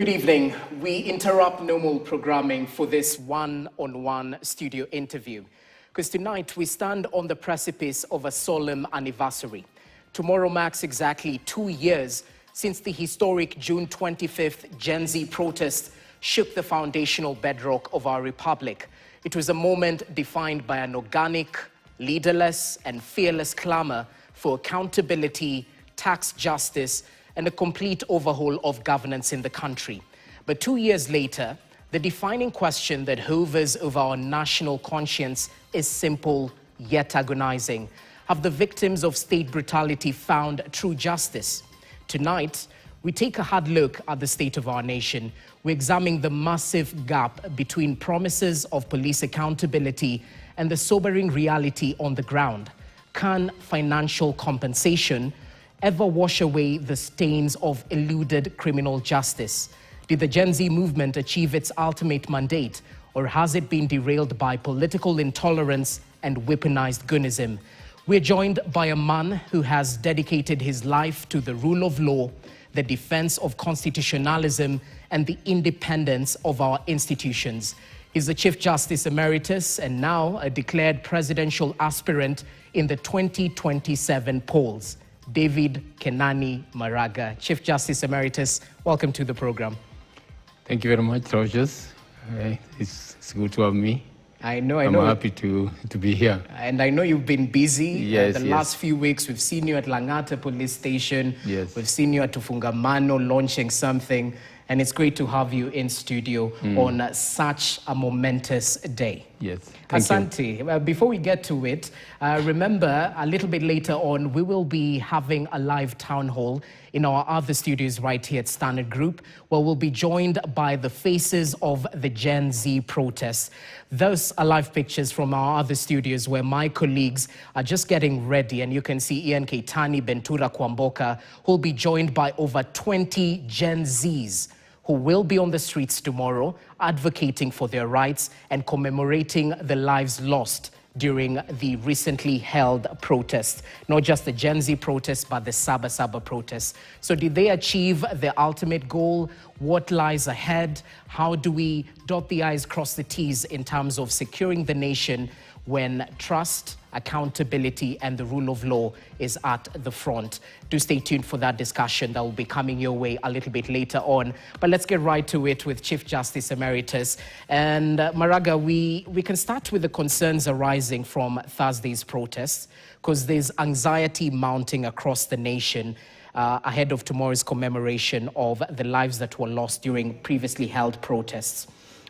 Good evening. We interrupt normal programming for this one-on-one studio interview because tonight we stand on the precipice of a solemn anniversary. Tomorrow marks exactly 2 years since the historic June 25th Gen Z protest shook the foundational bedrock of our republic. It was a moment defined by an organic, leaderless, and fearless clamor for accountability, tax justice, and a complete overhaul of governance in the country. But 2 years later, the defining question that hovers over our national conscience is simple yet agonizing. Have the victims of state brutality found true justice? Tonight, we take a hard look at the state of our nation. We examine the massive gap between promises of police accountability and the sobering reality on the ground. Can financial compensation ever wash away the stains of eluded criminal justice? Did the Gen Z movement achieve its ultimate mandate, or has it been derailed by political intolerance and weaponized goonism? We're joined by a man who has dedicated his life to the rule of law, the defense of constitutionalism, and the independence of our institutions. He's the Chief Justice Emeritus and now a declared presidential aspirant in the 2027 polls. David Kenani Maraga. Chief Justice Emeritus, welcome to the program. Thank you very much, Rogers. It's good to have me. I'm happy to be here. And I know you've been busy. Yes, last few weeks, we've seen you at Langata Police Station. Yes. We've seen you at Tufungamano launching something. And it's great to have you in studio on such a momentous day. Yes, thank you. Asante, before we get to it, remember a little bit later on, we will be having a live town hall in our other studios right here at Standard Group, where we'll be joined by the faces of the Gen Z protests. Those are live pictures from our other studios where my colleagues are just getting ready, and you can see Ian Keitani, Bentura Kwamboka, who'll be joined by over 20 Gen Zs who will be on the streets tomorrow advocating for their rights and commemorating the lives lost during the recently held protest. Not just the Gen Z protest, but the Saba Saba protest. So did they achieve their ultimate goal? What lies ahead? How do we dot the I's, cross the T's in terms of securing the nation when trust, accountability, and the rule of law is at the front? Do stay tuned for that discussion that will be coming your way a little bit later on. But let's get right to it with Chief Justice Emeritus. And Maraga, we can start with the concerns arising from Thursday's protests, because there's anxiety mounting across the nation ahead of tomorrow's commemoration of the lives that were lost during previously held protests.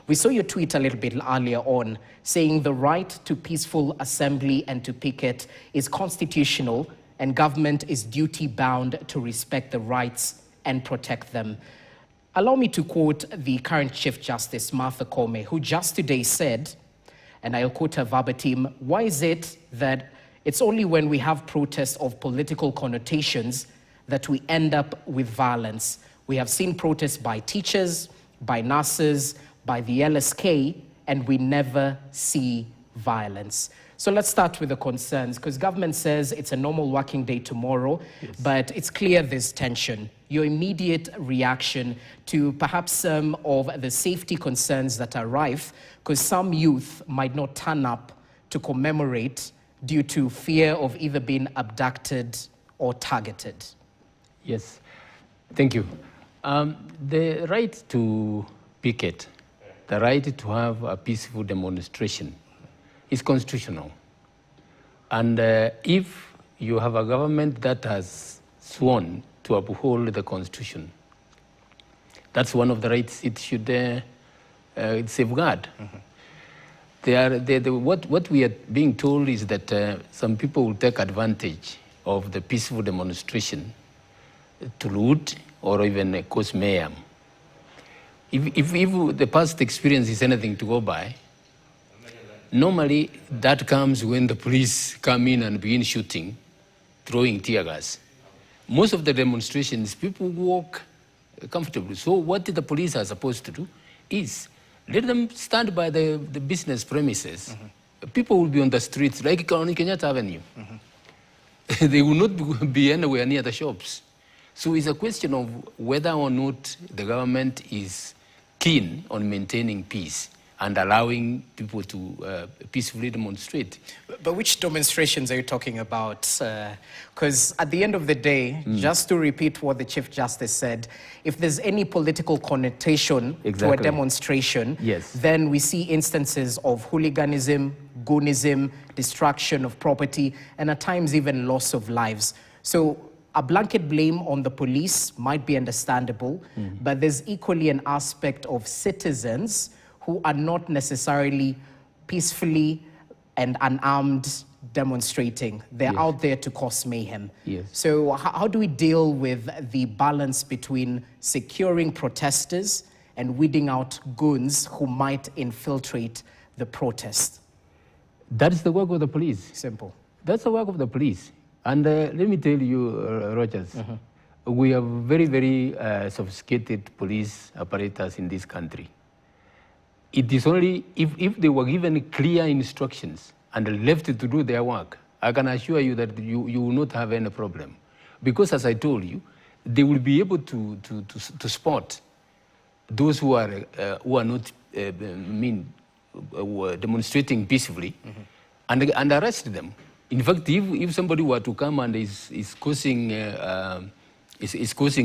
We saw your tweet a little bit earlier on saying the right to peaceful assembly and to picket is constitutional and government is duty-bound to respect the rights and protect them. Allow me to quote the current Chief Justice, Martha Koome, who just today said, and I'll quote her verbatim, "Why is it that it's only when we have protests of political connotations that we end up with violence? We have seen protests by teachers, by nurses, by the LSK, and we never see violence." So let's start with the concerns, because government says it's a normal working day tomorrow, yes, but it's clear there's tension. Your immediate reaction to perhaps some of the safety concerns that are rife, because some youth might not turn up to commemorate due to fear of either being abducted or targeted. Yes, thank you. The right to picket, the right to have a peaceful demonstration is constitutional. And if you have a government that has sworn to uphold the Constitution, that's one of the rights it should safeguard. What we are being told is that some people will take advantage of the peaceful demonstration to loot or even cause mayhem. If the past experience is anything to go by, normally that comes when the police come in and begin shooting, throwing tear gas. Most of the demonstrations, people walk comfortably. So what the police are supposed to do is let them stand by the business premises. People will be on the streets, like on Kenyatta Avenue. They will not be anywhere near the shops. So it's a question of whether or not the government is keen on maintaining peace and allowing people to peacefully demonstrate. But which demonstrations are you talking about? Because at the end of the day, just to repeat what the Chief Justice said, if there's any political connotation to a demonstration, then we see instances of hooliganism, goonism, destruction of property, and at times even loss of lives. So a blanket blame on the police might be understandable, but there's equally an aspect of citizens who are not necessarily peacefully and unarmed demonstrating. They're out there to cause mayhem. So how do we deal with the balance between securing protesters and weeding out goons who might infiltrate the protest? That is the work of the police. Simple. That's the work of the police. And let me tell you, Rogers, we have very, very sophisticated police apparatus in this country. It is only if they were given clear instructions and left to do their work, I can assure you that you will not have any problem. Because as I told you, they will be able to spot those who are not demonstrating peacefully and arrest them. In fact, if somebody were to come and is causing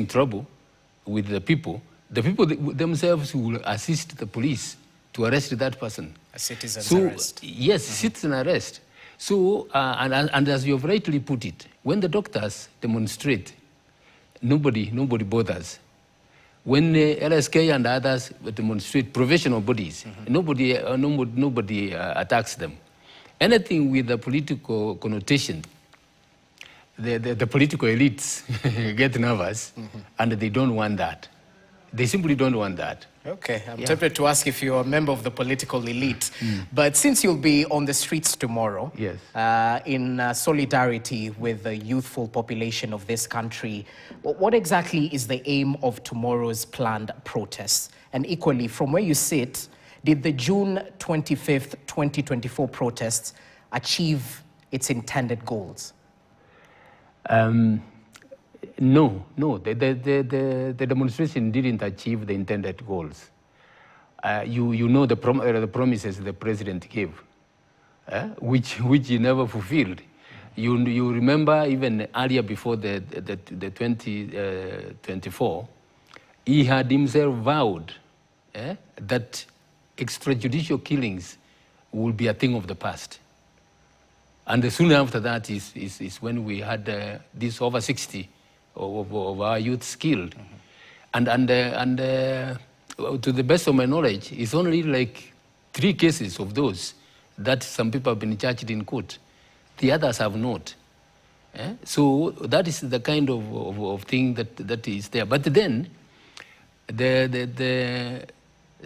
trouble with the people themselves will assist the police to arrest that person. A citizen's arrest. Yes, citizen arrest. So, and as you have rightly put it, when the doctors demonstrate, nobody bothers. When LSK and others demonstrate, professional bodies, nobody attacks them. Anything with a political connotation, the political elites get nervous, and they don't want that. They simply don't want that. Okay, I'm tempted to ask if you're a member of the political elite, but since you'll be on the streets tomorrow, in solidarity with the youthful population of this country, what exactly is the aim of tomorrow's planned protests? And equally, from where you sit, did the June 25th, 2024 protests achieve its intended goals? No. The demonstration didn't achieve the intended goals. You know the promises the president gave, which he never fulfilled. You remember even earlier before the 2024, he had himself vowed that extrajudicial killings will be a thing of the past. And soon after that is when we had this over 60 of our youths killed. And to the best of my knowledge, it's only like 3 cases of those that some people have been charged in court. The others have not. So that is the kind of thing that is there. But then the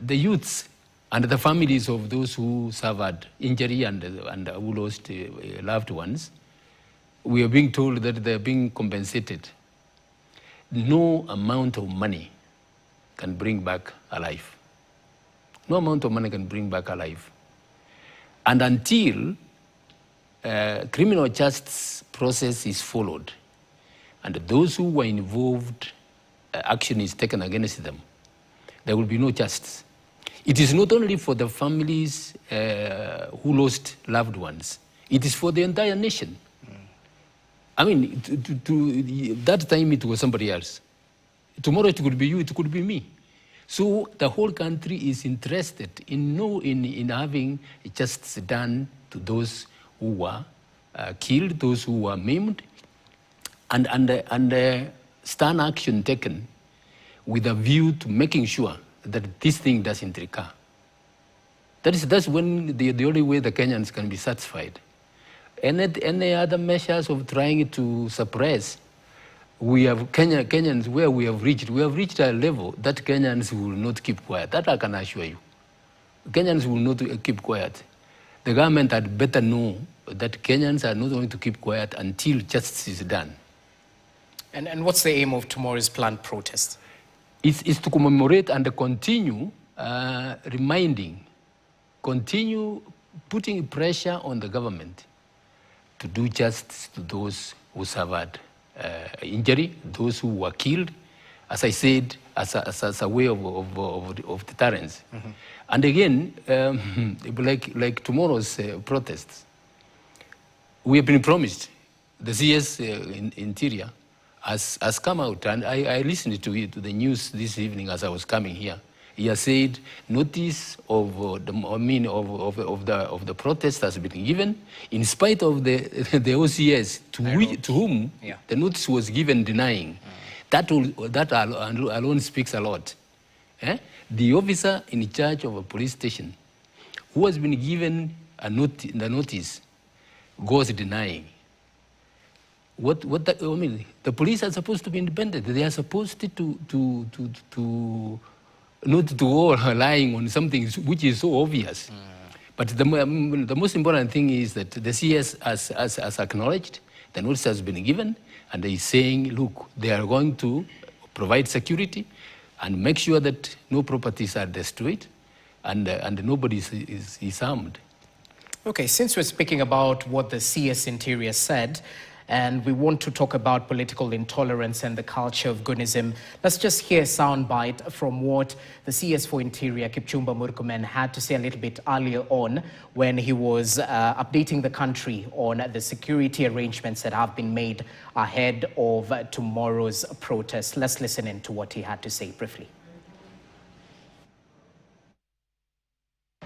youths and the families of those who suffered injury and who lost loved ones, we are being told that they're being compensated. No amount of money can bring back a life. No amount of money can bring back a life. And until criminal justice process is followed, and those who were involved, action is taken against them, there will be no justice. It is not only for the families who lost loved ones, it is for the entire nation. I mean, that time it was somebody else. Tomorrow it could be you, it could be me. So the whole country is interested in having justice done to those who were killed, those who were maimed, and stern action taken with a view to making sure that this thing doesn't recur. That's when the only way the Kenyans can be satisfied. Any other measures of trying to suppress, we have Kenyans where we have reached a level that Kenyans will not keep quiet. That I can assure you. Kenyans will not keep quiet. The government had better know that Kenyans are not going to keep quiet until justice is done. And what's the aim of tomorrow's planned protest? It's to commemorate and continue continue putting pressure on the government to do justice to those who suffered injury, those who were killed, as I said, as a way of deterrence. Mm-hmm. And again, like tomorrow's protests, we have been promised, the CS Interior has come out, and I listened to the news this evening as I was coming here. He has said notice of the protest has been given, in spite of the OCS to whom the notice was given denying. That alone speaks a lot. The officer in charge of a police station who has been given the notice goes denying. The police are supposed to be independent. They are supposed to not to go relying on something which is so obvious. But the most important thing is that the CS has acknowledged the notice has been given, and they are saying, look, they are going to provide security and make sure that no properties are destroyed and nobody is harmed. Okay, since we're speaking about what the CS Interior said, and we want to talk about political intolerance and the culture of goonism, let's just hear a soundbite from what the CS for Interior, Kipchumba Murkomen, had to say a little bit earlier on when he was updating the country on the security arrangements that have been made ahead of tomorrow's protest. Let's listen in to what he had to say briefly.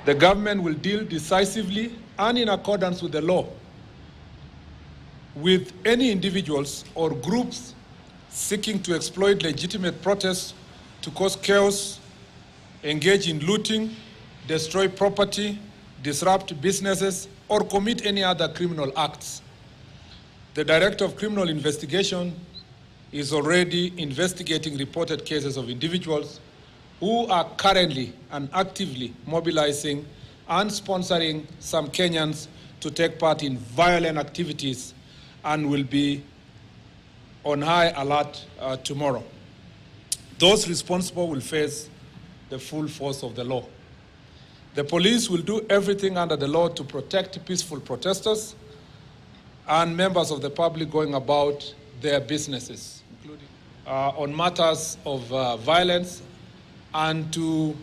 The government will deal decisively and in accordance with the law with any individuals or groups seeking to exploit legitimate protests to cause chaos, engage in looting, destroy property, disrupt businesses, or commit any other criminal acts. The Director of Criminal Investigation is already investigating reported cases of individuals who are currently and actively mobilizing and sponsoring some Kenyans to take part in violent activities, and will be on high alert tomorrow. Those responsible will face the full force of the law. The police will do everything under the law to protect peaceful protesters and members of the public going about their businesses, including on matters of violence, and to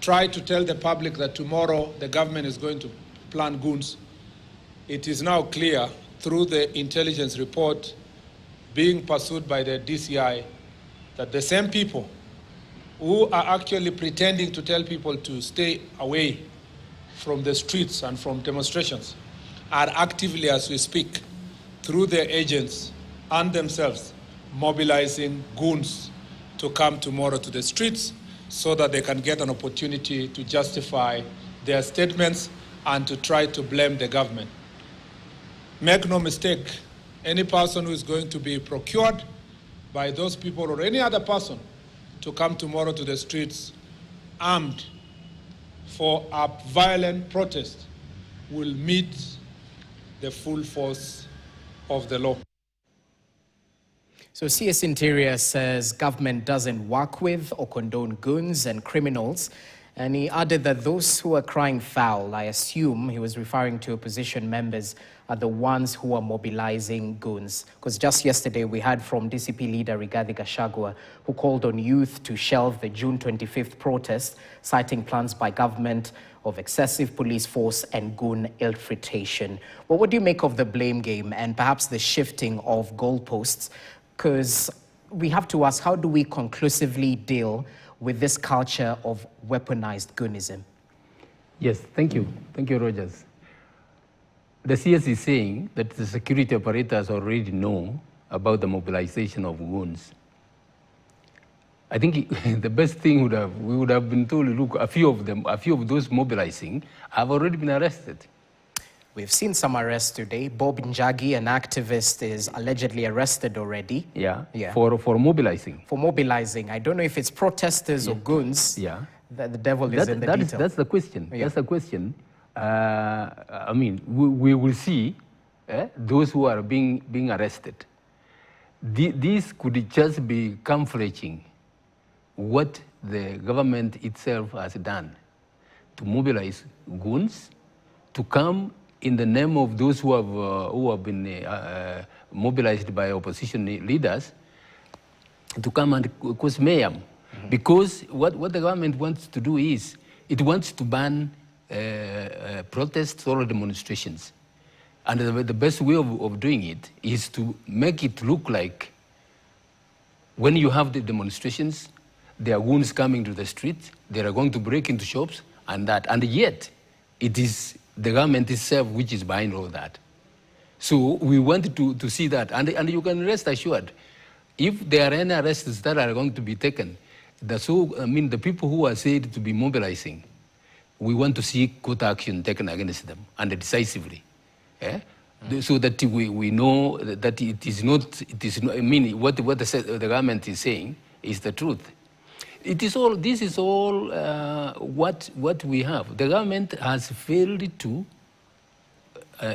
try to tell the public that tomorrow the government is going to plant goons. It is now clear through the intelligence report being pursued by the DCI that the same people who are actually pretending to tell people to stay away from the streets and from demonstrations are actively, as we speak, through their agents and themselves, mobilizing goons to come tomorrow to the streets so that they can get an opportunity to justify their statements and to try to blame the government. Make no mistake, any person who is going to be procured by those people or any other person to come tomorrow to the streets armed for a violent protest will meet the full force of the law. So CS Interior says government doesn't work with or condone goons and criminals. And he added that those who are crying foul, I assume he was referring to opposition members, are the ones who are mobilizing goons. Because just yesterday we heard from DCP leader Rigathi Gachagua, who called on youth to shelve the June 25th protest, citing plans by government of excessive police force and goon infiltration. Well, what do you make of the blame game and perhaps the shifting of goalposts? Because we have to ask, how do we conclusively deal with this culture of weaponized goonism? Yes, thank you. Thank you, Rogers. The CS is saying that the security operators already know about the mobilization of goons. I think the best thing we would have been told, look, a few of those mobilizing have already been arrested. We've seen some arrests today. Bob Njagi, an activist, is allegedly arrested already. Yeah. For mobilizing. For mobilizing. I don't know if it's protesters or goons. Yeah. The devil is in the detail. That's the question. Yeah. That's the question. I mean, we will see those who are being arrested. This could just be camouflaging what the government itself has done to mobilize goons to come in the name of those who have been mobilized by opposition leaders to come and cause mayhem. Because what the government wants to do is, it wants to ban protests or demonstrations. And the best way of doing it is to make it look like when you have the demonstrations, there are goons coming to the street, they are going to break into shops, and yet it is the government itself which is behind all that. So we want to see that, and you can rest assured, if there are any arrests that are going to be taken, the people who are said to be mobilizing, we want to see court action taken against them, and decisively. So that we know that it is not, I mean, what the government is saying is the truth. This is all what we have. The government has failed to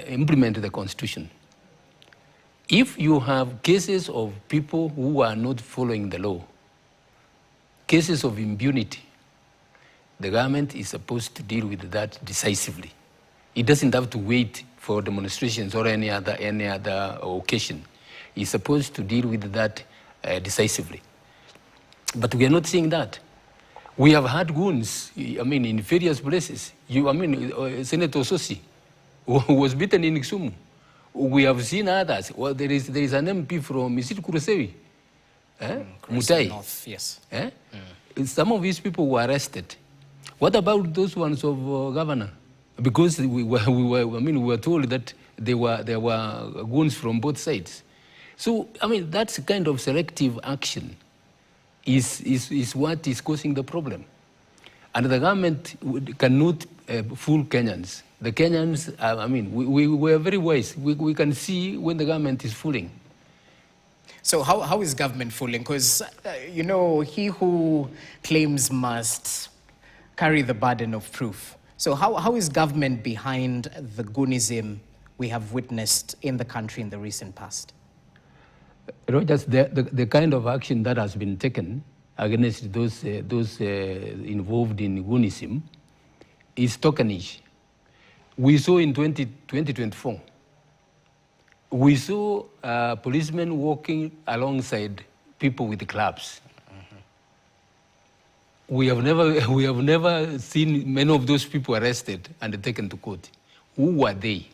implement the Constitution. If you have cases of people who are not following the law, cases of impunity, the government is supposed to deal with that decisively. It doesn't have to wait for demonstrations or any other occasion. It's supposed to deal with that decisively. But we are not seeing that. We have had goons, I mean, in various places. Senator Sosi, who was beaten in Kisumu. We have seen others. Well, there is an MP from Kurusevi, Mutai. North, yes. Some of these people were arrested. What about those ones of governor? Because we were told that there were goons from both sides. So, I mean, that's kind of selective action is what is causing the problem. And the government cannot fool Kenyans. The Kenyans, we are very wise. We can see when the government is fooling. So how is government fooling? Because, he who claims must carry the burden of proof. So how is government behind the goonism we have witnessed in the country in the recent past? Rogers, the kind of action that has been taken against those involved in goonism is tokenish. We saw in 2024, we saw policemen walking alongside people with clubs. We have never seen many of those people arrested and taken to court. Who were they?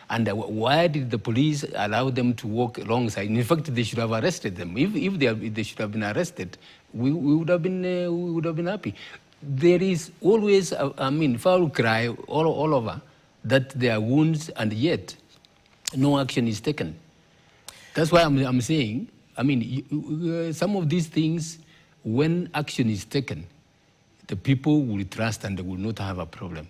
And why did the police allow them to walk alongside? In fact, they should have arrested them. If they should have been arrested, we would have been happy. There is always, foul cry all over that there are wounds, and yet no action is taken. That's why I'm saying, some of these things, when action is taken, the people will trust and they will not have a problem.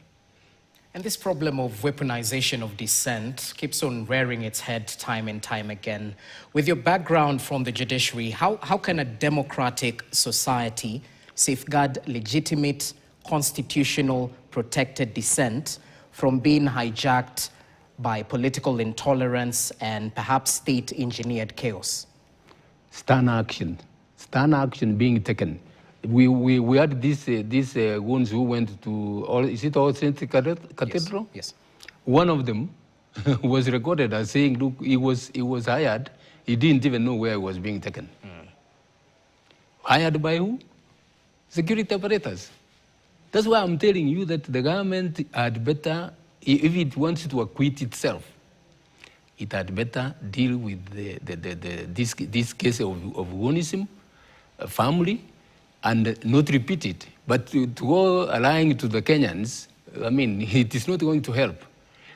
And this problem of weaponization of dissent keeps on rearing its head time and time again. With your background from the judiciary, how can a democratic society safeguard legitimate, constitutional, protected dissent from being hijacked by political intolerance and perhaps state-engineered chaos? Stern action being taken. We had these goons who went to, is it All Saints Cathedral? Yes. One of them was recorded as saying, look, he was hired. He didn't even know where he was being taken. Hired by who? Security operators. That's why I'm telling you that the government had better, if it wants to acquit itself, it had better deal with this case of goonism, family, and not repeat it. But to go lying to the Kenyans, it is not going to help.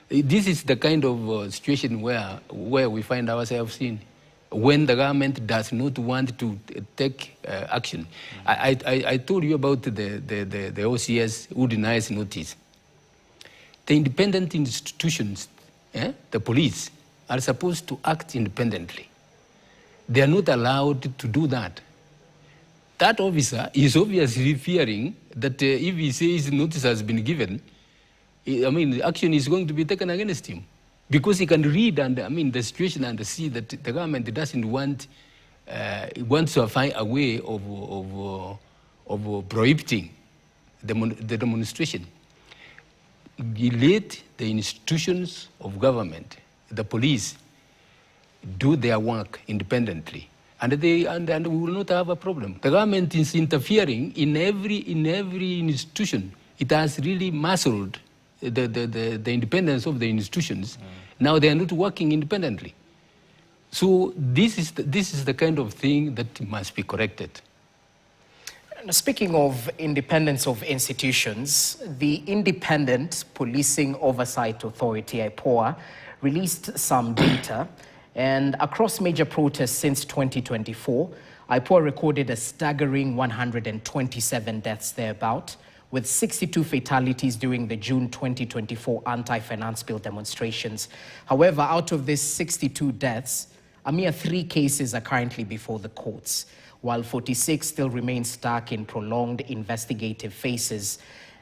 This is the kind of situation where we find ourselves in, when the government does not want to take action. I told you about the OCS who denies notice. The independent institutions, the police, are supposed to act independently. They are not allowed to do that. That officer is obviously fearing that if he says notice has been given, action is going to be taken against him. Because he can read the situation and see that the government doesn't want, wants to find a way of prohibiting the demonstration. let the institutions of government, the police, do their work independently, and we will not have a problem. The government is interfering in every institution. It has really muscled the independence of the institutions. Now they are not working independently. So this is the kind of thing that must be corrected. Speaking of independence of institutions, the Independent Policing Oversight Authority, IPOA, released some data, and across major protests since 2024, IPOA recorded a staggering 127 deaths thereabout, with 62 fatalities during the June 2024 anti-finance bill demonstrations. However, out of these 62 deaths, a mere 3 cases are currently before the courts, while 46 still remain stuck in prolonged investigative phases.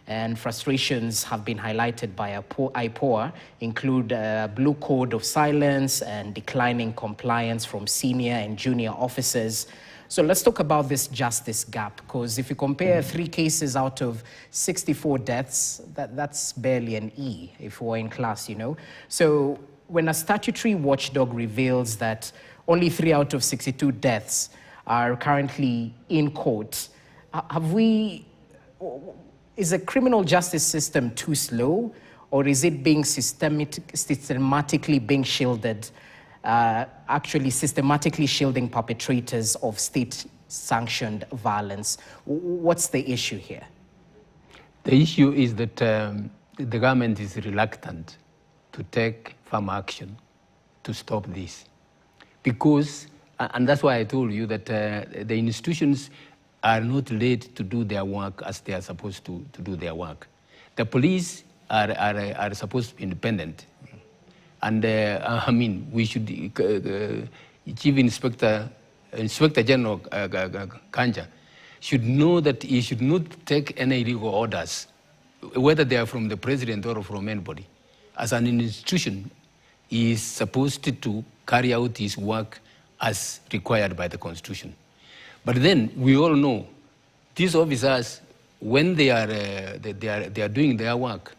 And frustrations have been highlighted by IPOA, include blue code of silence and declining compliance from senior and junior officers. So let's talk about this justice gap, because if you compare 3 cases out of 64 deaths, that's barely an E if we were in class, you know. So when a statutory watchdog reveals that only 3 out of 62 deaths are currently in court, is the criminal justice system too slow, or is it being systematically being shielded, actually systematically shielding perpetrators of state-sanctioned violence? What's the issue here? The issue is that the government is reluctant to take firm action to stop this. Because, and that's why I told you that the institutions are not led to do their work as they are supposed to do their work. The police are supposed to be independent. And I mean, we should, Chief Inspector General Kanja should know that he should not take any illegal orders, whether they are from the president or from anybody. As an institution, he is supposed to carry out his work as required by the Constitution. But then we all know these officers, when they are doing their work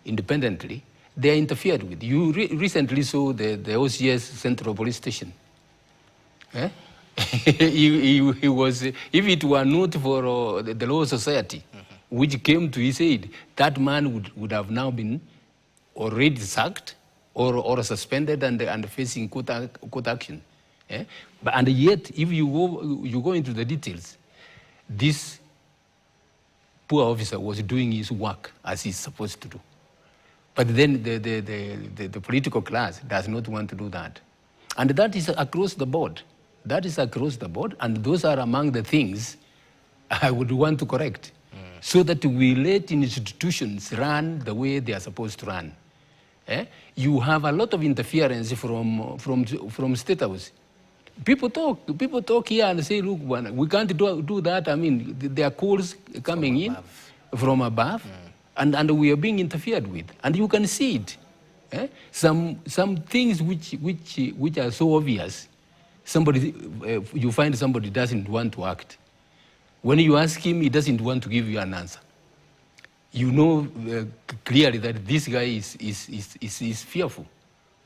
independently, they are interfered with. You recently saw the OCS Central Police Station. Eh? he was, if it were not for the Law Society, which came to his aid, that man would have now been already sacked or suspended and facing court action. Eh? And yet, if you go into the details, this poor officer was doing his work as he's supposed to do. But then the political class does not want to do that. And that is across the board. That is across the board, and those are among the things I would want to correct, so that we let institutions run the way they are supposed to run. Eh? You have a lot of interference from State House. People talk here and say, look, we can't do that. I mean, there are calls coming from above, and we are being interfered with, and you can see it. Eh? Some things which are so obvious, you find somebody doesn't want to act. When you ask him, he doesn't want to give you an answer. You know clearly that this guy is fearful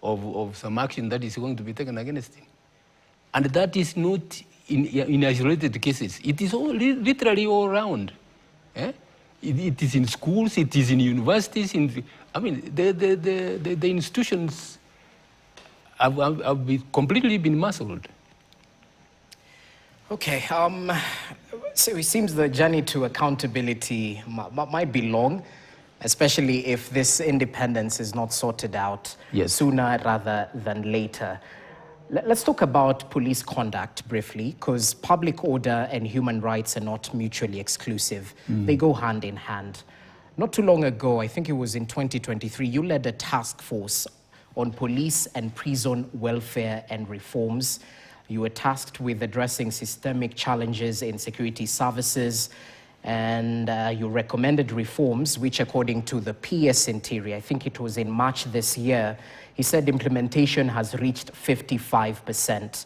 of some action that is going to be taken against him. And that is not in isolated cases. It is literally all around. Eh? It is in schools, it is in universities. I mean, the institutions have completely been muscled. Okay, so it seems the journey to accountability might be long, especially if this independence is not sorted out sooner rather than later. Let's talk about police conduct briefly, because public order and human rights are not mutually exclusive. They go hand in hand. Not too long ago, I think it was in 2023, you led a task force on police and prison welfare and reforms. You were tasked with addressing systemic challenges in security services, and you recommended reforms, which according to the PS Interior, I think it was in March this year, he said implementation has reached 55%.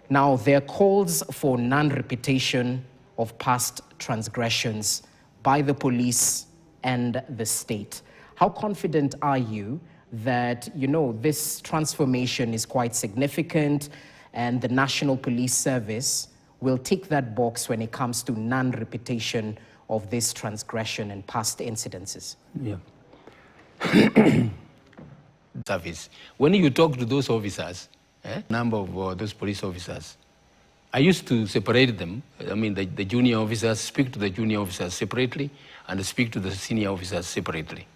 Now, there are calls for non-repetition of past transgressions by the police and the state. How confident are you that, this transformation is quite significant and the National Police Service will tick that box when it comes to non-repetition of this transgression and past incidences? Yeah. Service. When you talk to those officers, number of those police officers, I used to separate them. I mean, the junior officers, speak to the junior officers separately and speak to the senior officers separately.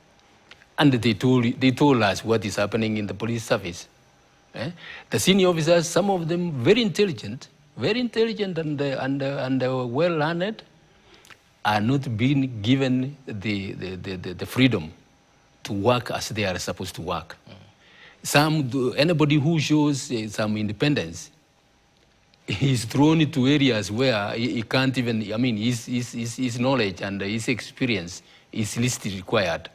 And they told us what is happening in the police service. The senior officers, some of them very intelligent and well-learned, are not being given the freedom to work as they are supposed to work. Anybody who shows some independence is thrown into areas where he can't even, I mean, his knowledge and his experience is least required.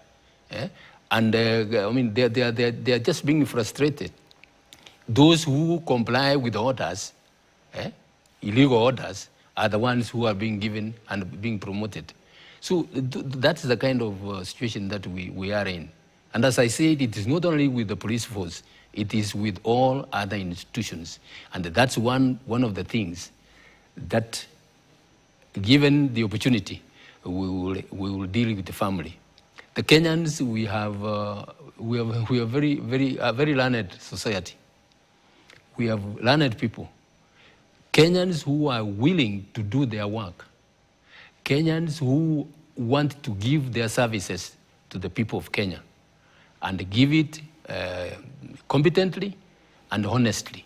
And I mean, they are just being frustrated. Those who comply with orders, illegal orders, are the ones who are being given and being promoted. So that's the kind of situation that we are in. And as I said, it is not only with the police force, it is with all other institutions. And that's one of the things that, given the opportunity, we will deal with the family. The Kenyans, we are very learned society. We have learned people. Kenyans who are willing to do their work. Kenyans who want to give their services to the people of Kenya and give it competently and honestly.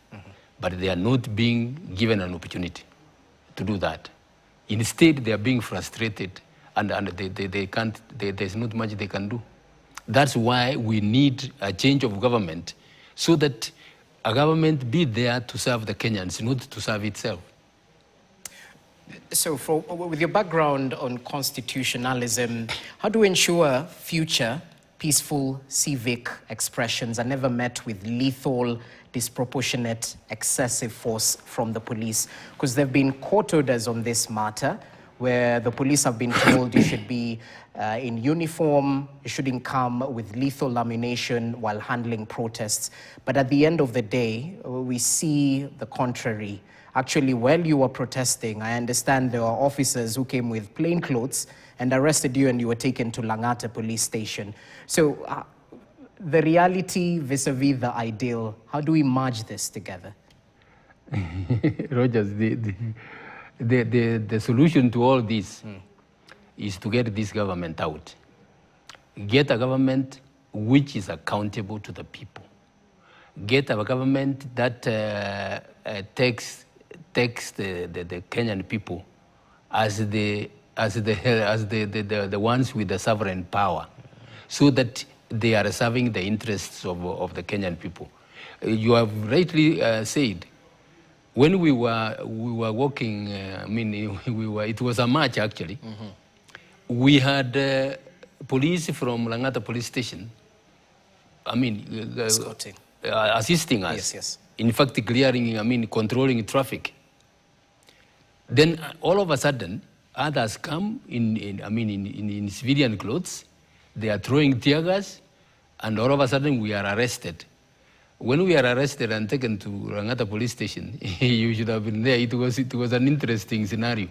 But they are not being given an opportunity to do that. Instead, they are being frustrated and they can't, there's not much they can do. That's why we need a change of government so that a government be there to serve the Kenyans, not to serve itself. So with your background on constitutionalism, how do we ensure future peaceful civic expressions are never met with lethal, disproportionate, excessive force from the police? Because there have been court orders on this matter where the police have been told you should be in uniform, you shouldn't come with lethal ammunition while handling protests. But at the end of the day, we see the contrary. Actually, while you were protesting, I understand there were officers who came with plain clothes and arrested you and you were taken to Langata police station. So the reality vis-a-vis the ideal, how do we merge this together? Rogers, the solution to all this is to get this government out. Get a government which is accountable to the people. Get a government that takes the Kenyan people as the ones with the sovereign power, so that they are serving the interests of the Kenyan people. You have rightly said, when we were walking, it was a march actually. We had police from Langata police station, assisting us. Yes. In fact, clearing, controlling traffic. Then all of a sudden, others come in civilian clothes. They are throwing tear gas, and all of a sudden we are arrested. When we are arrested and taken to Langata police station, you should have been there. It was an interesting scenario.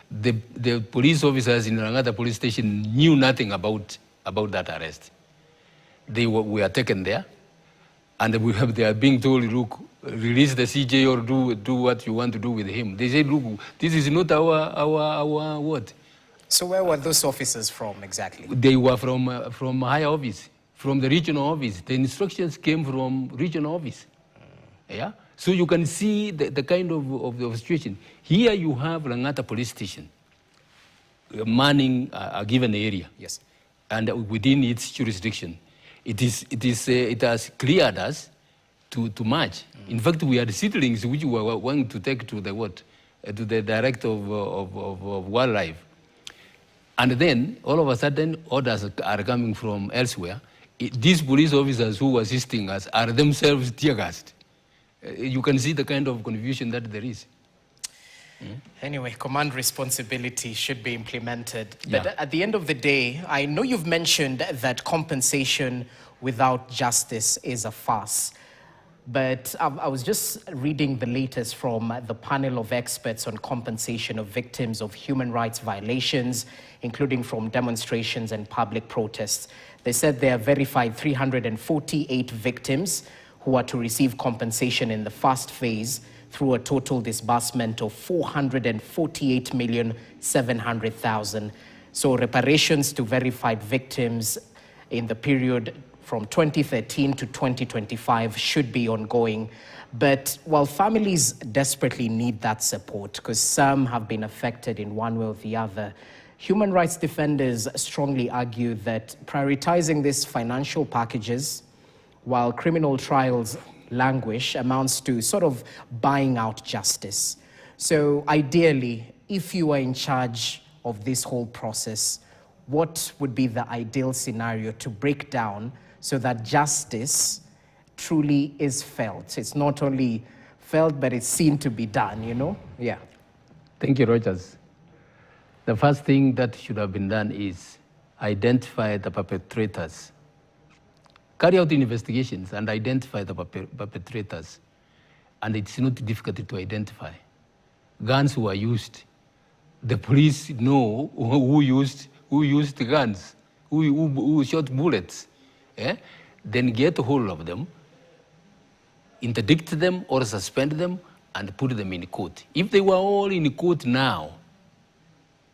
The police officers in Langata police station knew nothing about that arrest. We were taken there, and they are being told, look, release the CJ or do what you want to do with him. They said, look, this is not our what. So where were those officers from exactly? They were from higher office, from the regional office. The instructions came from regional office. Yeah. So you can see the kind of the situation. Here you have Langata police station manning a given area. Yes. And within its jurisdiction, it has cleared us to march. In fact, we had seedlings which we were going to take to the director of wildlife. And then, all of a sudden, orders are coming from elsewhere. These police officers who were assisting us are themselves tear gassed. You can see the kind of confusion that there is. Anyway, command responsibility should be implemented. Yeah. But at the end of the day, I know you've mentioned that compensation without justice is a farce. But I was just reading the latest from the panel of experts on compensation of victims of human rights violations, including from demonstrations and public protests. They said they have verified 348 victims who are to receive compensation in the first phase through a total disbursement of 448,700,000. So reparations to verified victims in the period from 2013 to 2025 should be ongoing. But while families desperately need that support, because some have been affected in one way or the other, human rights defenders strongly argue that prioritizing these financial packages while criminal trials languish amounts to sort of buying out justice. So ideally, if you are in charge of this whole process, what would be the ideal scenario to break down so that justice truly is felt? It's not only felt, but it's seen to be done, you know? Yeah. Thank you, Rogers. The first thing that should have been done is identify the perpetrators. Carry out investigations and identify the perpetrators. And it's not difficult to identify. Guns were used. The police know who used the guns, who shot bullets. Yeah? Then get a hold of them, interdict them or suspend them, and put them in court. If they were all in court now,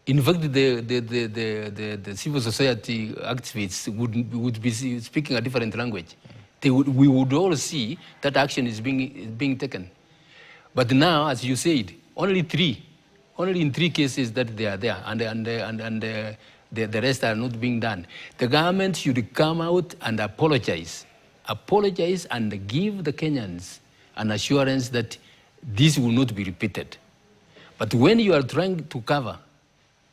in fact, the civil society activists would be speaking a different language. We would all see that action is being taken. But now, as you said, only in 3 cases that they are there, and the rest are not being done. The government should come out and apologize and give the Kenyans an assurance that this will not be repeated. But when you are trying to cover,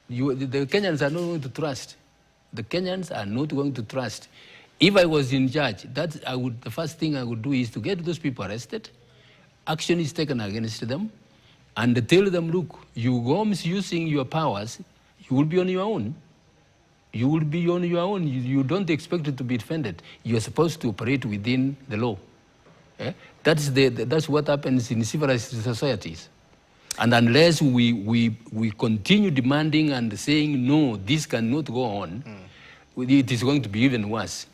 the Kenyans are not going to trust. The Kenyans are not going to trust. If I was in charge, the first thing I would do is to get those people arrested, action is taken against them, and tell them, look, you go misusing your powers, you will be on your own. You will be on your own. You don't expect it to be defended. You are supposed to operate within the law. Eh? That's what happens in civilized societies. And unless we continue demanding and saying, no, this cannot go on, it is going to be even worse.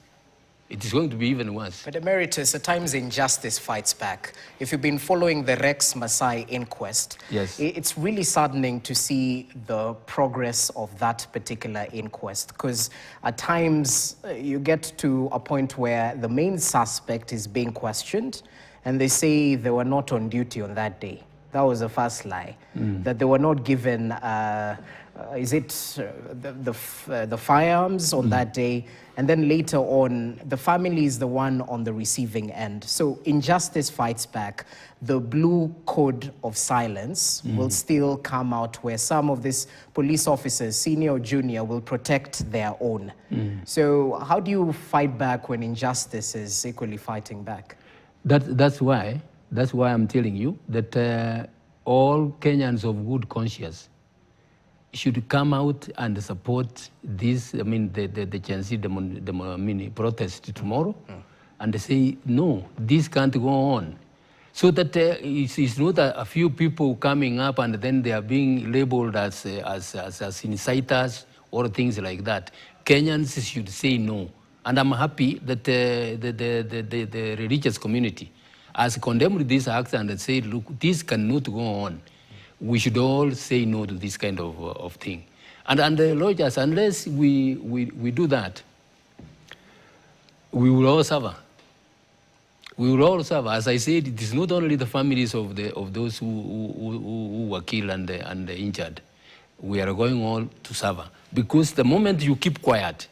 It is going to be even worse. But Emeritus, at times injustice fights back. If you've been following the Rex Masai inquest, yes, it's really saddening to see the progress of that particular inquest, because at times you get to a point where the main suspect is being questioned and they say they were not on duty on that day. That was the first lie, that they were not given, the firearms on that day. And then later on, the family is the one on the receiving end. So injustice fights back. The blue code of silence will still come out, where some of these police officers, senior or junior, will protect their own. So how do you fight back when injustice is equally fighting back? That's why I'm telling you that all Kenyans of good conscience should come out and support this, the Gen Z protest tomorrow, and say, no, this can't go on. So that it's not a few people coming up and then they are being labeled as inciters or things like that. Kenyans should say no. And I'm happy that the religious community has condemned this act and said, look, this cannot go on. We should all say no to this kind of thing. And Rogers, unless we do that, we will all suffer. We will all suffer. As I said, it is not only the families of those who were killed and injured. We are going all to suffer. Because the moment you keep quiet,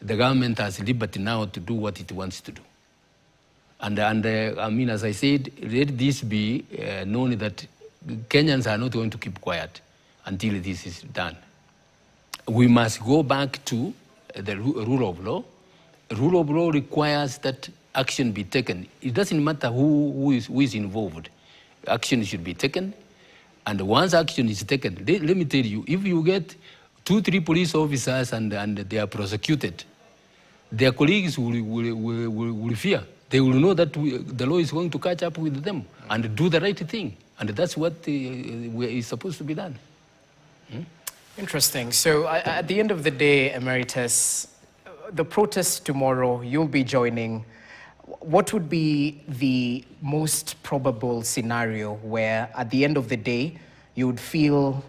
the government has liberty now to do what it wants to do. And as I said, let this be known that Kenyans are not going to keep quiet until this is done. We must go back to the rule of law. Rule of law requires that action be taken. It doesn't matter who is involved. Action should be taken. And once action is taken, let me tell you, if you get 2-3 police officers and they are prosecuted, their colleagues will fear. They will know that the law is going to catch up with them and do the right thing. And that's what is supposed to be done. Interesting. So at the end of the day, Emeritus, the protest tomorrow, you'll be joining. What would be the most probable scenario where at the end of the day, you would feel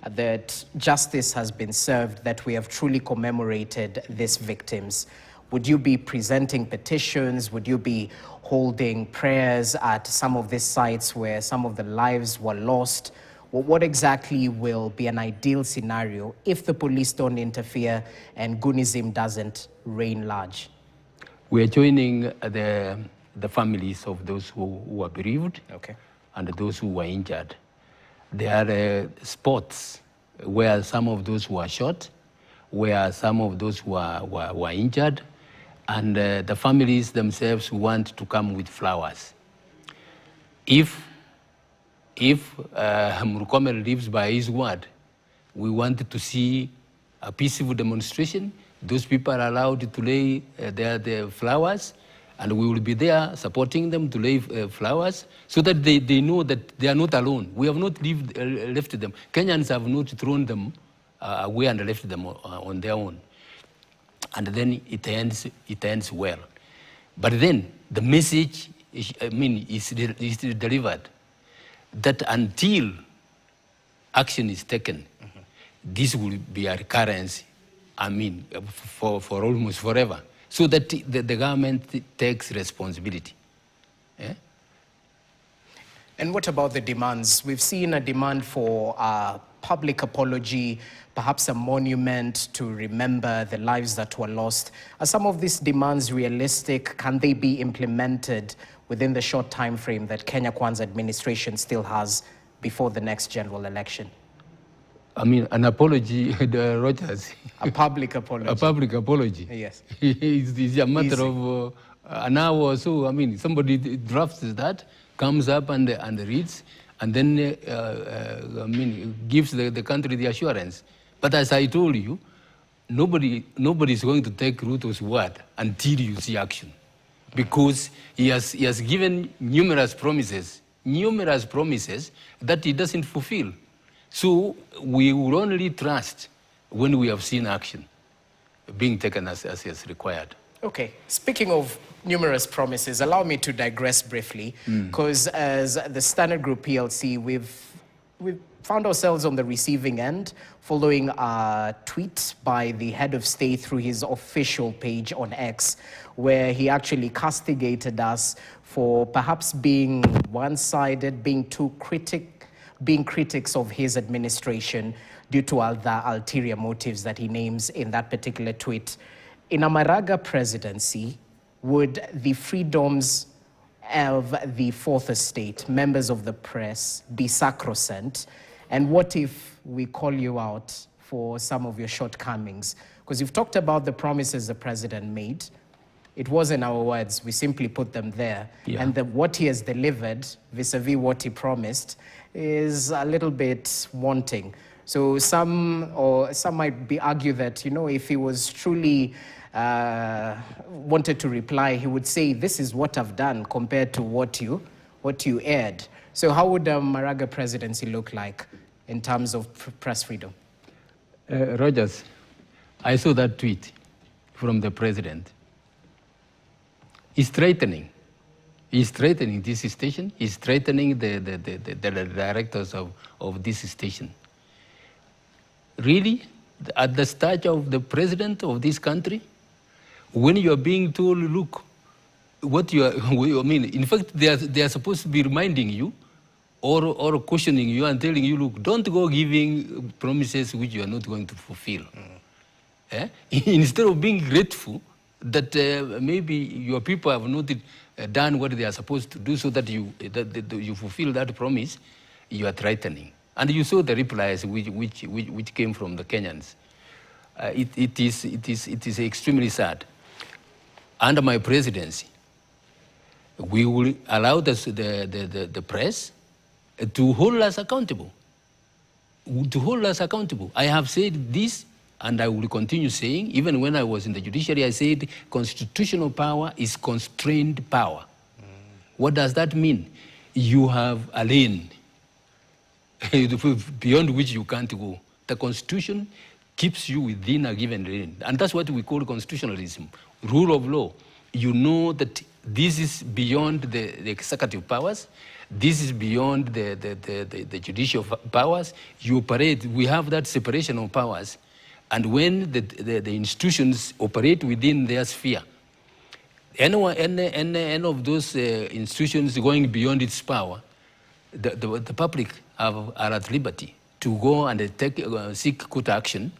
that justice has been served, that we have truly commemorated these victims? Would you be presenting petitions? Would you be holding prayers at some of these sites where some of the lives were lost? What exactly will be an ideal scenario if the police don't interfere and goonism doesn't reign large? We are joining the families of those who are bereaved, okay, and those who were injured. There are spots where some of those were shot, where some of those were injured, and the families themselves want to come with flowers. If Murkomen lives by his word, we want to see a peaceful demonstration. Those people are allowed to lay their flowers, and we will be there supporting them to lay flowers so that they know that they are not alone. We have not left them. Kenyans have not thrown them away and left them on their own. And then it ends well. But then the message is delivered that until action is taken, this will be a recurrence, for almost forever, so that the government takes responsibility. Yeah? And what about the demands? We've seen a demand for a public apology, perhaps a monument to remember the lives that were lost. Are some of these demands realistic? Can they be implemented within the short time frame that Kenya Kwanza administration still has before the next general election? An apology, Rogers. A public apology. A public apology. Yes. It's a matter of an hour or so. Somebody drafts that, comes up and reads, and then gives the country the assurance. But as I told you, nobody is going to take Ruto's word until you see action, because he has given numerous promises that he doesn't fulfill. So we will only trust when we have seen action being taken as is required. Okay, speaking of numerous promises, allow me to digress briefly, because as the Standard Group PLC, we've found ourselves on the receiving end following a tweet by the head of state through his official page on X, where he actually castigated us for perhaps being one-sided, being critics of his administration due to all the ulterior motives that he names in that particular tweet. In a Maraga presidency, would the freedoms of the fourth estate, members of the press, be sacrosanct? And what if we call you out for some of your shortcomings? Because you've talked about the promises the president made. It wasn't our words, we simply put them there. Yeah. And what he has delivered vis-a-vis what he promised is a little bit wanting. So some might argue that, if he was truly wanted to reply, he would say, this is what I've done compared to what you aired. So how would a Maraga presidency look like in terms of press freedom? Rogers, I saw that tweet from the president. He's threatening this station. He's threatening the directors of this station. Really, at the stage of the president of this country, when you are being told, look, what you are, in fact, they are supposed to be reminding you or cautioning you and telling you, look, don't go giving promises which you are not going to fulfill. Instead of being grateful that maybe your people have not done what they are supposed to do so that you fulfill that promise, you are threatening. And you saw the replies which came from the Kenyans. It is extremely sad. Under my presidency, we will allow the press to hold us accountable. to hold us accountable. I have said this, and I will continue saying, even when I was in the judiciary, I said constitutional power is constrained power. What does that mean? You have a lane beyond which you can't go. The Constitution keeps you within a given lane, and that's what we call constitutionalism, rule of law. You know that this is beyond the executive powers, this is beyond the judicial powers. You operate, we have that separation of powers, and when the institutions operate within their sphere, any of those institutions going beyond its power, the public are at liberty to go and seek court action,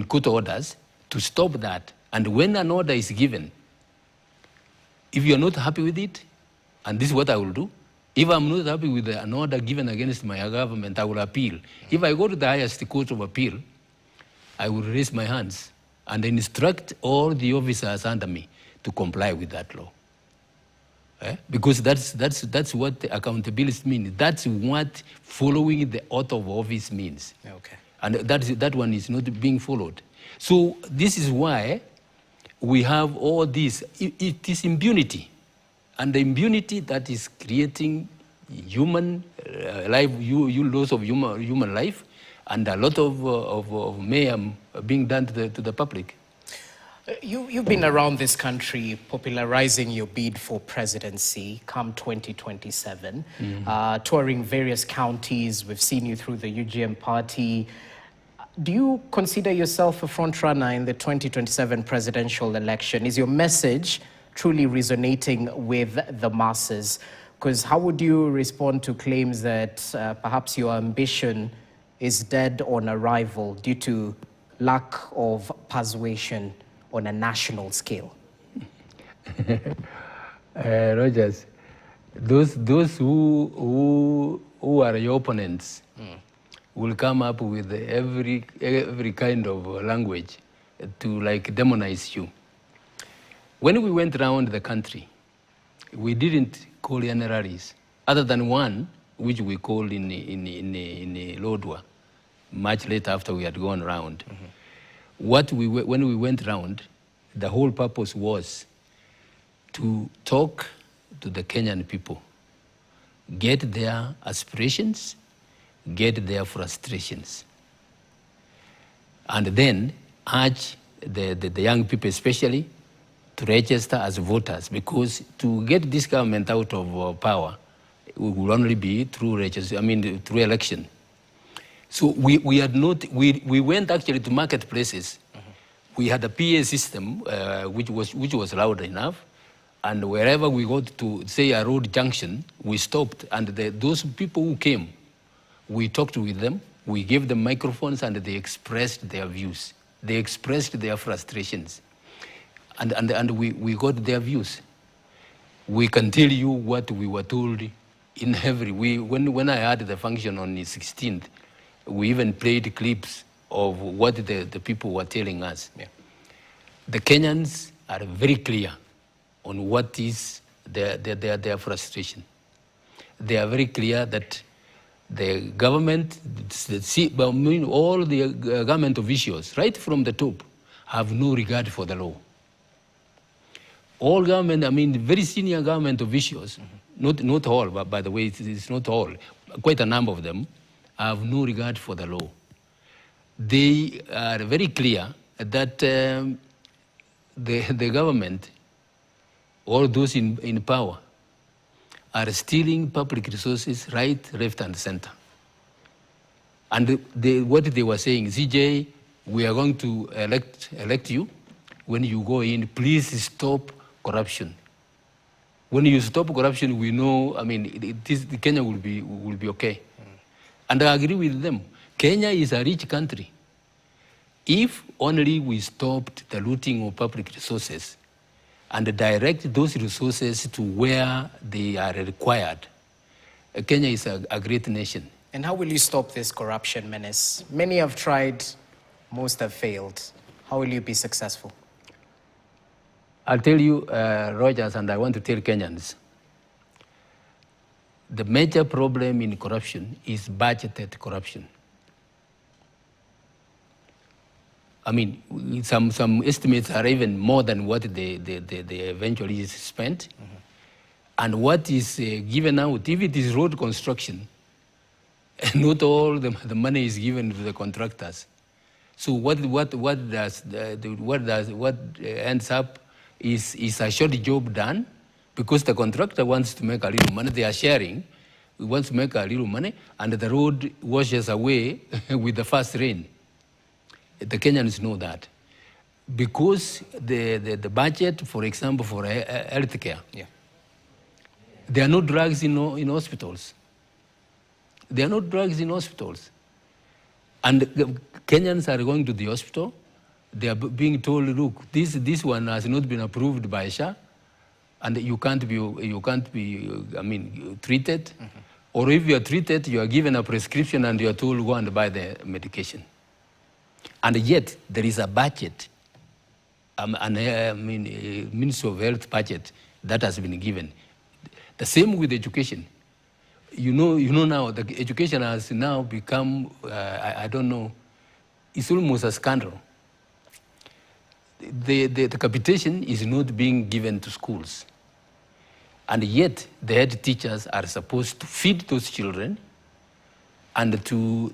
court orders, to stop that. And when an order is given, if you're not happy with it, and this is what I will do, if I'm not happy with an order given against my government, I will appeal. If I go to the highest court of appeal, I will raise my hands and instruct all the officers under me to comply with that law. Because that's what the accountability means. That's what following the oath of office means. Okay. And that one is not being followed. So this is why we have all this. It is impunity. And the impunity that is creating human life, loss of human life, and a lot of mayhem being done to the public. You've been around this country popularizing your bid for presidency come 2027, touring various counties. We've seen you through the UGM party. Do you consider yourself a frontrunner in the 2027 presidential election? Is your message truly resonating with the masses? Because how would you respond to claims that perhaps your ambition is dead on arrival due to lack of persuasion on a national scale? Rogers, those who are your opponents will come up with every kind of language to demonize you. When we went around the country, we didn't call any rallies, other than one which we called in Lodwar, much later after we had gone around. When we went round, the whole purpose was to talk to the Kenyan people, get their aspirations, get their frustrations, and then urge the young people especially to register as voters, because to get this government out of power will only be through through election. So we went actually to marketplaces. We had a PA system which was loud enough, and wherever we got to, say, a road junction, we stopped, and those people who came, we talked with them, we gave them microphones, and they expressed their views. They expressed their frustrations, and we got their views. We can tell you what we were told in when I had the function on the 16th, we even played clips of what the people were telling us. Yeah. The Kenyans are very clear on what is their frustration. They are very clear that the government, all the government officials, right from the top, have no regard for the law. All government, very senior government officials, not all, but by the way, it's not all, quite a number of them, have no regard for the law. They are very clear that the government, all those in power, are stealing public resources right, left, and center. And what they were saying, CJ, we are going to elect you. When you go in, please stop corruption. When you stop corruption, we know, Kenya will be okay. And I agree with them. Kenya is a rich country. If only we stopped the looting of public resources and direct those resources to where they are required, Kenya is a great nation. And how will you stop this corruption menace? Many have tried, most have failed. How will you be successful? I'll tell you, Rogers, and I want to tell Kenyans, the major problem in corruption is budgeted corruption. I mean, some estimates are even more than what they eventually spent. And what is given out, if it is road construction, not all the money is given to the contractors. So what ends up is a short job done because the contractor wants to make a little money. They are sharing. We want to make a little money, and the road washes away with the first rain. The Kenyans know that. Because the budget, for example, for healthcare, there are no drugs in hospitals. There are no drugs in hospitals. And Kenyans are going to the hospital. They are being told, look, this one has not been approved by SHA, and you can't be treated. Or if you are treated, you are given a prescription and you are told, go and buy the medication. And yet, there is a budget, Ministry of Health budget that has been given. The same with education. You know now, the education has now become, I don't know, it's almost a scandal. The capitation is not being given to schools. And yet, the head teachers are supposed to feed those children and to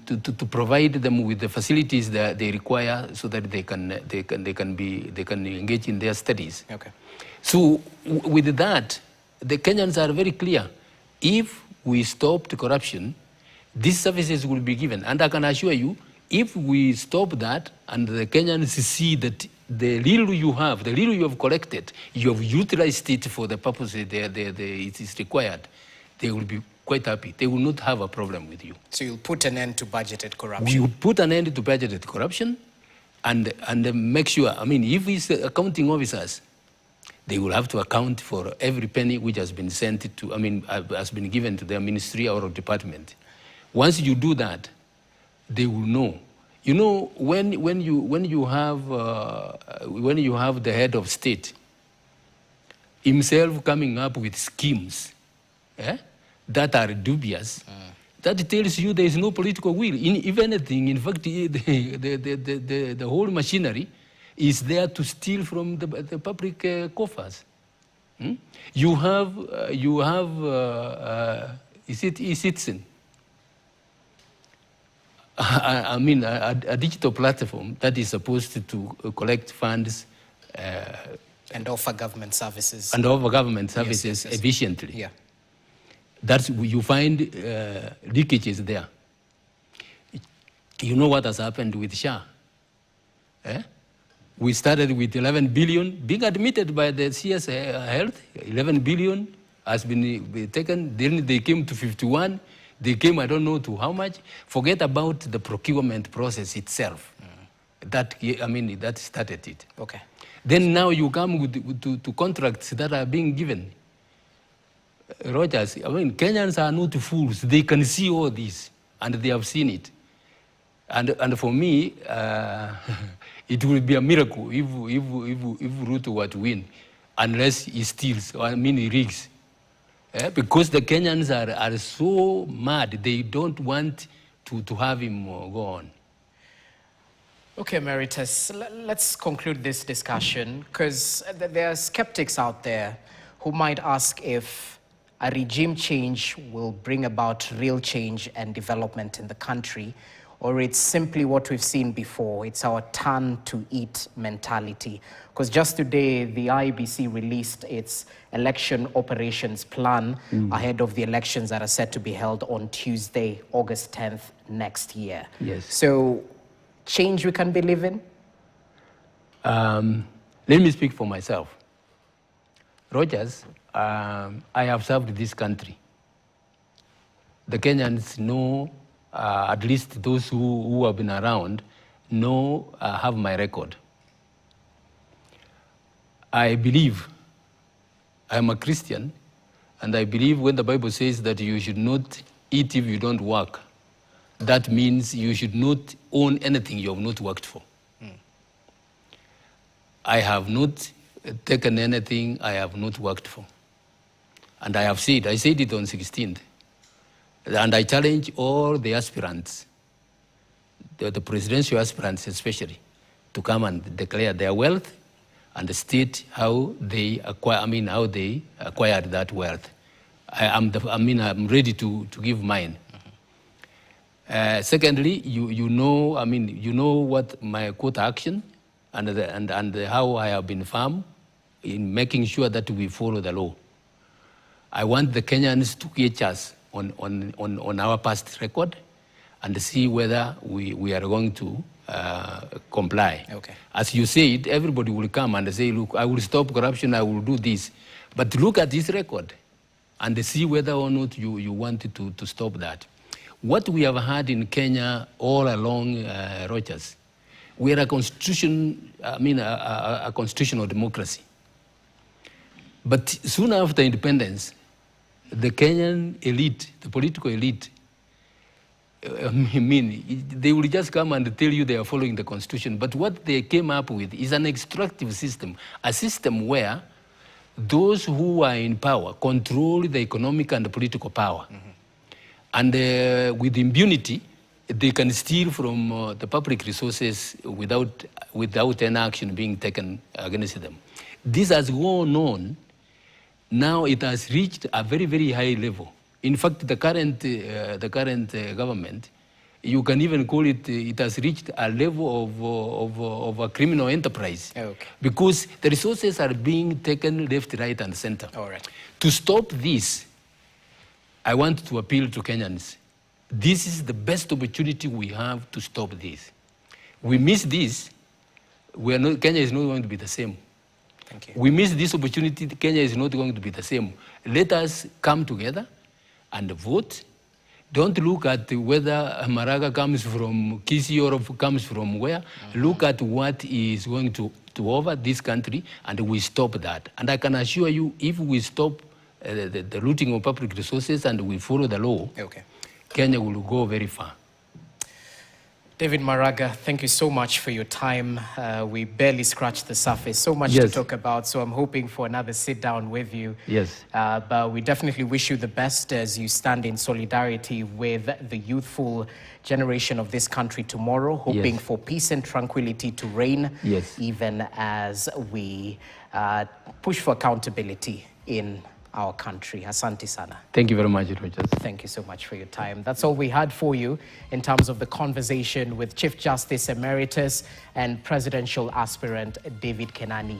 provide them with the facilities that they require so that they can engage in their studies. Okay. So with that, the Kenyans are very clear. If we stop the corruption, these services will be given. And I can assure you, if we stop that and the Kenyans see that the little you have collected, you have utilized it for the purpose it is required, they will be quite happy. They will not have a problem with you. So you'll put an end to budgeted corruption? We will put an end to budgeted corruption and make sure, if it's accounting officers, they will have to account for every penny which has been sent to, has been given to their ministry or department. Once you do that, they will know. You know, when you have the head of state himself coming up with schemes that are dubious, that tells you there is no political will. If anything, in fact, the whole machinery is there to steal from the public coffers. You have is it e-citizen? A digital platform that is supposed to collect funds and offer government services. Yes. Efficiently. Yeah. That's you find leakages there. You know what has happened with SHA? We started with 11 billion being admitted by the CS Health. 11 billion has been taken. Then they came to 51. They came, I don't know to how much. Forget about the procurement process itself. That started it. Okay. Then now you come to contracts that are being given. Rogers, Kenyans are not fools. They can see all this, and they have seen it. And for me, it will be a miracle if Ruto were to win, unless he steals, he rigs. Because the Kenyans are so mad, they don't want to have him go on. Okay, Emeritus, let's conclude this discussion, because there are skeptics out there who might ask if a regime change will bring about real change and development in the country, or it's simply what we've seen before. It's our turn to eat mentality. Because just today, the IEBC released its election operations plan ahead of the elections that are set to be held on Tuesday, August 10th next year. Yes. So, change we can believe in? Let me speak for myself. Rogers, I have served this country. The Kenyans know, at least those who have been around, know, have my record. I believe, I'm a Christian, and I believe when the Bible says that you should not eat if you don't work, that means you should not own anything you have not worked for. I have not taken anything I have not worked for. And I said it on 16th. And I challenge all the aspirants, the presidential aspirants especially, to come and declare their wealth and state how they acquired that wealth. I'm ready to give mine. Secondly, you know what my court action and how I have been firm in making sure that we follow the law. I want the Kenyans to gauge us on our past record and see whether we are going to comply. Okay. As you said, everybody will come and say, look, I will stop corruption, I will do this. But look at this record and see whether or not you want to stop that. What we have had in Kenya all along, Rogers, we are a constitutional democracy. But soon after independence, the Kenyan elite, the political elite, they will just come and tell you they are following the constitution. But what they came up with is an extractive system, a system where those who are in power control the economic and the political power. And with impunity, they can steal from the public resources without any action being taken against them. This has gone on. Now it has reached a very, very high level. In fact, the current government, you can even call it, it has reached a level of a criminal enterprise. Okay. Because the resources are being taken left, right, and center. All right. To stop this, I want to appeal to Kenyans. This is the best opportunity we have to stop this. We miss this, Kenya is not going to be the same. Thank you. We miss this opportunity, Kenya is not going to be the same. Let us come together and vote. Don't look at whether Maraga comes from Kisii or comes from where. Look at what is going to over this country, and we stop that. And I can assure you, if we stop the looting of public resources and we follow the law, Okay. Kenya will go very far. David Maraga, thank you so much for your time. We barely scratched the surface. So much to talk about, so I'm hoping for another sit down with you. Yes. But we definitely wish you the best as you stand in solidarity with the youthful generation of this country tomorrow, hoping for peace and tranquility to reign, even as we push for accountability in our country. Asante sana. Thank you very much, Rogers. Thank you so much for your time. That's all we had for you in terms of the conversation with Chief Justice Emeritus and presidential aspirant David Kenani.